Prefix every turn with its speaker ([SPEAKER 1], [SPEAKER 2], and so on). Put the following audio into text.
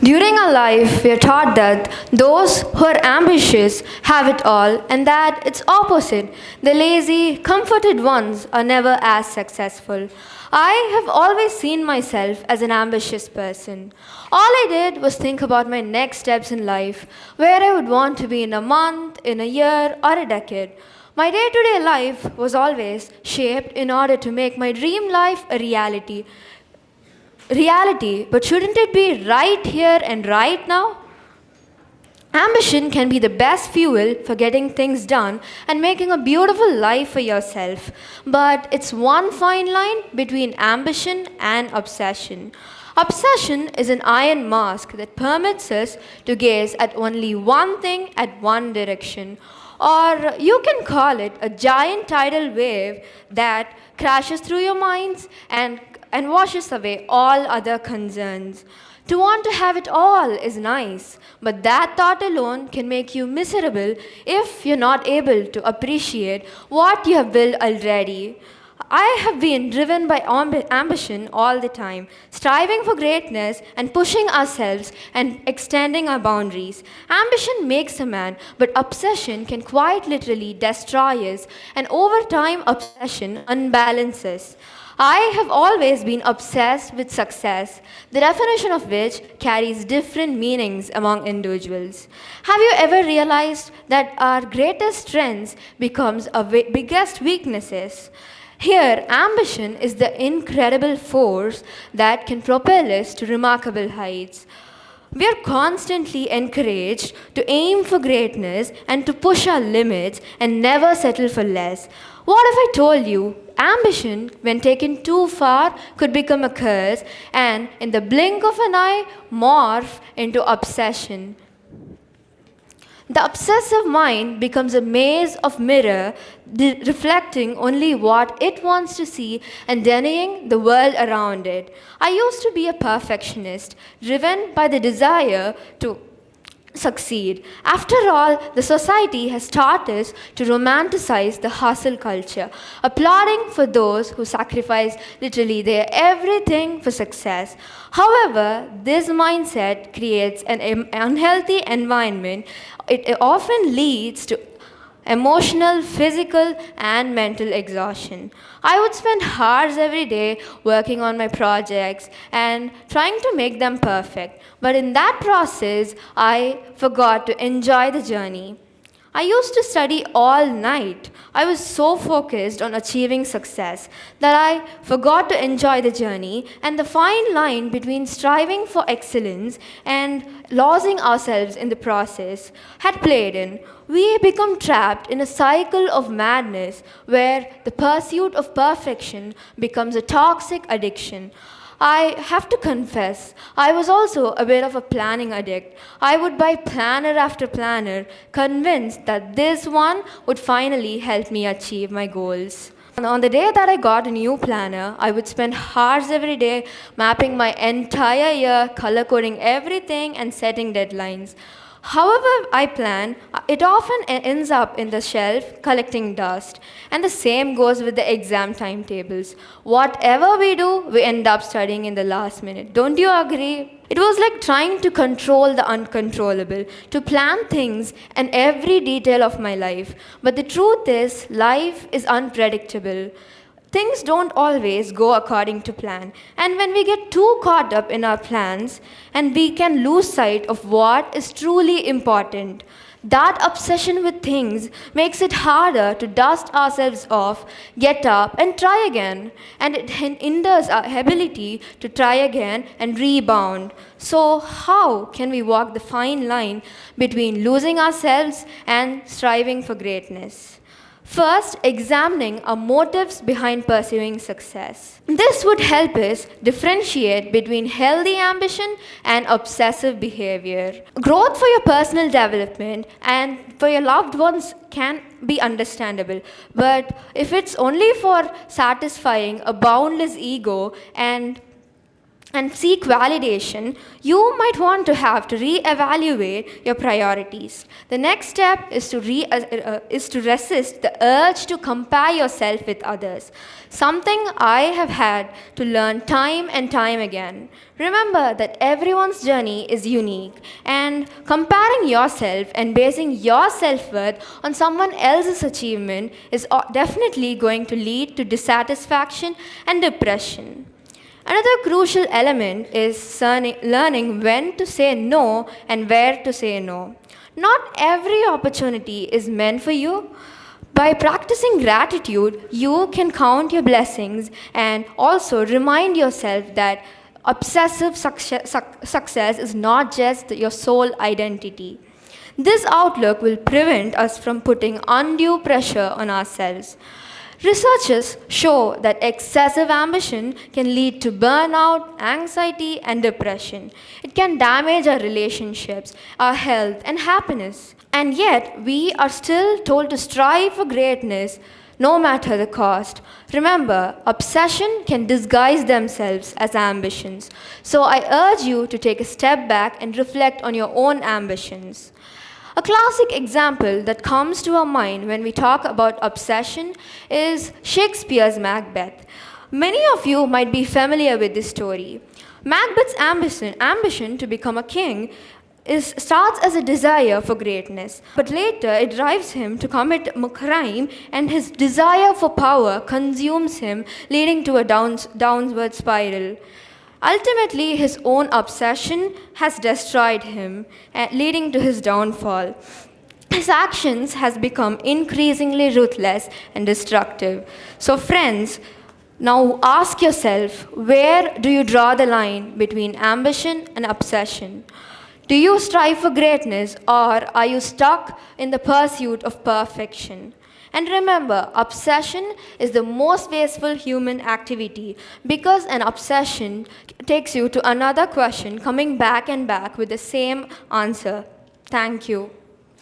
[SPEAKER 1] During our life, we are taught that those who are ambitious have it all, and that it's opposite. The lazy, comforted ones are never as successful. I have always seen myself as an ambitious person. All I did was think about my next steps in life, where I would want to be in a month, in a year, or a decade. My day to day life was always shaped in order to make my dream life a reality, but shouldn't it be right here and right now? Ambition can be the best fuel for getting things done and making a beautiful life for yourself. But it's one fine line between ambition and obsession. Obsession is an iron mask that permits us to gaze at only one thing at one direction. Or you can call it a giant tidal wave that crashes through your minds and washes away all other concerns. To want to have it all is nice, but that thought alone can make you miserable if you're not able to appreciate what you have built already. I have been driven by ambition all the time, striving for greatness and pushing ourselves and extending our boundaries. Ambition makes a man, but obsession can quite literally destroy us, and over time, obsession unbalances. I have always been obsessed with success, the definition of which carries different meanings among individuals. Have you ever realized that our greatest strengths becomes our biggest weaknesses? Here, ambition is the incredible force that can propel us to remarkable heights. We are constantly encouraged to aim for greatness and to push our limits and never settle for less. What if I told you ambition, when taken too far, could become a curse and, in the blink of an eye, morph into obsession? The obsessive mind becomes a maze of mirror, reflecting only what it wants to see and denying the world around it. I used to be a perfectionist, driven by the desire to succeed. After all, the society has taught us to romanticize the hustle culture, applauding for those who sacrifice literally their everything for success. However, this mindset creates an unhealthy environment. It often leads to emotional, physical, and mental exhaustion. I would spend hours every day working on my projects and trying to make them perfect. But in that process, I forgot to enjoy the journey. I used to study all night. I was so focused on achieving success that I forgot to enjoy the journey, and the fine line between striving for excellence and losing ourselves in the process had played in. We become trapped in a cycle of madness where the pursuit of perfection becomes a toxic addiction. I have to confess, I was also a bit of a planning addict. I would buy planner after planner, convinced that this one would finally help me achieve my goals. On the day that I got a new planner, I would spend hours every day mapping my entire year, color coding everything, and setting deadlines. However, I plan, it often ends up in the shelf collecting dust. And the same goes with the exam timetables. Whatever we do, we end up studying in the last minute. Don't you agree? It was like trying to control the uncontrollable, to plan things and every detail of my life. But the truth is, life is unpredictable. Things don't always go according to plan. And when we get too caught up in our plans, and we can lose sight of what is truly important, that obsession with things makes it harder to dust ourselves off, get up, and try again. And it hinders our ability to try again and rebound. So, how can we walk the fine line between losing ourselves and striving for greatness? First, examining our motives behind pursuing success. This would help us differentiate between healthy ambition and obsessive behavior. Growth for your personal development and for your loved ones can be understandable, but if it's only for satisfying a boundless ego and and seek validation, you might want to have to re-evaluate your priorities. The next step is to resist the urge to compare yourself with others, something I have had to learn time and time again. Remember that everyone's journey is unique, and comparing yourself and basing your self-worth on someone else's achievement is definitely going to lead to dissatisfaction and depression. Another crucial element is learning when to say no and where to say no. Not every opportunity is meant for you. By practicing gratitude, you can count your blessings and also remind yourself that obsessive success is not just your sole identity. This outlook will prevent us from putting undue pressure on ourselves. Researchers show that excessive ambition can lead to burnout, anxiety, and depression. It can damage our relationships, our health, and happiness. And yet, we are still told to strive for greatness no matter the cost. Remember, obsession can disguise themselves as ambitions. So I urge you to take a step back and reflect on your own ambitions. A classic example that comes to our mind when we talk about obsession is Shakespeare's Macbeth. Many of you might be familiar with this story. Macbeth's ambition to become a king starts as a desire for greatness, but later it drives him to commit a crime, and his desire for power consumes him, leading to a downward spiral. Ultimately, his own obsession has destroyed him, leading to his downfall. His actions has become increasingly ruthless and destructive. So friends, now ask yourself, where do you draw the line between ambition and obsession? Do you strive for greatness, or are you stuck in the pursuit of perfection? And remember, obsession is the most wasteful human activity, because an obsession takes you to another question, coming back and back with the same answer. Thank you.